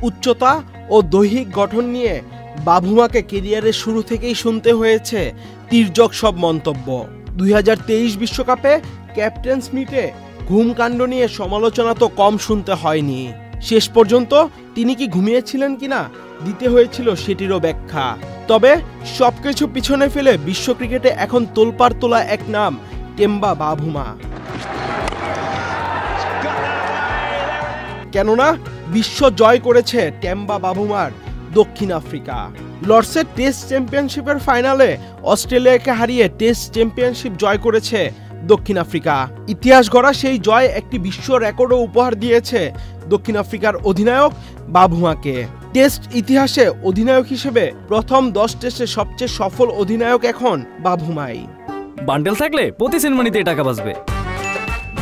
উচ্চতা ও দৈহিক গঠন নিয়ে বাভুমাকে কেরিয়ারের শুরু থেকেই শুনতে হয়েছে তির্যক সব মন্তব্য। 2023 বিশ্বকাপে ক্যাপ্টেন্স মিটে ঘুমকাণ্ড নিয়ে সমালোচনা তো কম শুনতে হয়নি। শেষ পর্যন্ত তিনি কি ঘুমিয়েছিলেন কিনা দিতে হয়েছিল সেটিরও ব্যাখ্যা। তবে সবকিছু পিছনে ফেলে বিশ্ব ক্রিকেটে এখন তোলপাড় তোলা এক নাম টেম্বা বাভুমা। কেননা বিশ্ব জয় করেছে টেম্বা বাভুমার দক্ষিণ আফ্রিকা। লর্ডসের টেস্ট চ্যাম্পিয়নশিপের ফাইনালে অস্ট্রেলিয়াকে হারিয়ে টেস্ট চ্যাম্পিয়নশিপ জয় করেছে দক্ষিণ আফ্রিকা। ইতিহাস গড়া সেই জয় একটি বিশ্ব রেকর্ডও উপহার দিয়েছে দক্ষিণ আফ্রিকার অধিনায়ক বাভুমাকে। টেস্ট ইতিহাসে অধিনায়ক হিসেবে প্রথম 10 টেস্টে সবচেয়ে সফল অধিনায়ক এখন বাভুমাই। বান্ডেল থাকলে প্রতি সেনমানিতে টাকা বাঁচবে।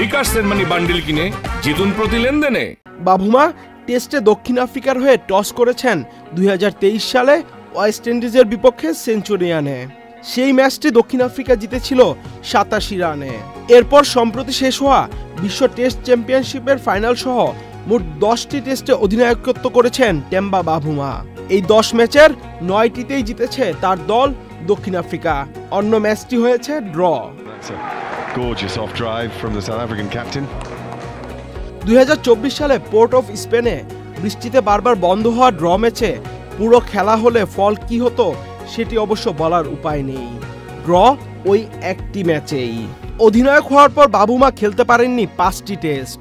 বিকাশ সেনমানি বান্ডেল কিনে জিতুন প্রতি লেনদেনে। বাভুমা টেস্টে দক্ষিণ আফ্রিকার হয়ে টস করেছেন 2023 সালে ওয়েস্ট ইন্ডিজের বিপক্ষে সেঞ্চুরি আনে। সেই ম্যাচটি দক্ষিণ আফ্রিকা জিতেছিল 87 রানে। এরপর সম্প্রতি শেষ হওয়া বিশ্ব টেস্ট চ্যাম্পিয়নশিপের ফাইনাল সহ মোট 10টি টেস্টে অধিনায়কত্ব করেছেন টেম্বা বাভুমা। এই 10 ম্যাচের 9টিতেই জিতেছে তার দল দক্ষিণ আফ্রিকা। অন্য ম্যাচটি হয়েছে draw. Gorgeous off drive from the South African captain. 2024 সালে পোর্ট অফ স্পেনে বৃষ্টিতে বারবার বন্ধ হওয়া ড্র ম্যাচে পুরো খেলা হলে ফল কি হতো সেটি অবশ্য বলার উপায় নেই। ড্র ওই একটি ম্যাচেই। অধিনায়ক হওয়ার পর বাভুমা খেলতে পারেননি 5টি টেস্ট,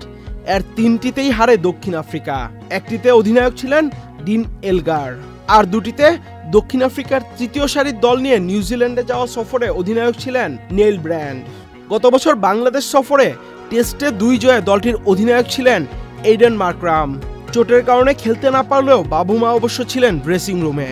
এর 3টিতেই হারে দক্ষিণ আফ্রিকা। একটিতে অধিনায়ক ছিলেন ডিন এলগার, আর 2টিতে দক্ষিণ আফ্রিকার তৃতীয় সারির দল নিয়ে নিউজিল্যান্ডে যাওয়া সফরে অধিনায়ক ছিলেন নেইল ব্র্যান্ড। গত বছর বাংলাদেশ সফরে টেস্টে 2 জয়ে দলটির অধিনায়ক ছিলেন এইডেন মার্করাম। চোটের কারণে খেলতে না পারলেও বাভুমা অবশ্য ছিলেন ড্রেসিং রুমে।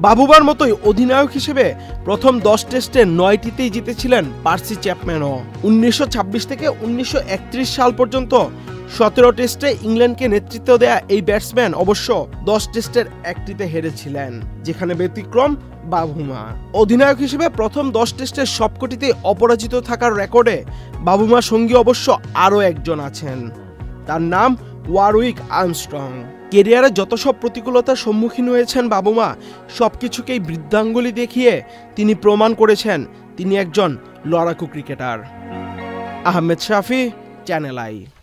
বাভুমার মতোই অধিনায়ক হিসেবে প্রথম 10 টেস্টে 9টিতেই জিতেছিলেন পার্সি চ্যাপম্যানও। 1926 থেকে 1931 সাল পর্যন্ত 17 টেস্টে ইংল্যান্ডকে নেতৃত্ব দেয়া এই ব্যাটসম্যান অবশ্য 10 টেস্টের একটিতে হেরেছিলেন, যেখানে ব্যতিক্রম বাভুমা। অধিনায়ক হিসেবে প্রথম 10 টেস্টের সবকটিতে অপরাজিত থাকার রেকর্ডে বাভুমার সঙ্গী অবশ্য আরও একজন আছেন, তার নাম ওয়ারউইক আর্মস্ট্রং। কেরিয়ারে যত সব প্রতিকূলতার সম্মুখীন হয়েছেন বাভুমা, সবকিছুকেই বৃদ্ধাঙ্গুলি দেখিয়ে তিনি প্রমাণ করেছেন তিনি একজন লড়াকু cricketer. Ahmed Shafi, channel I.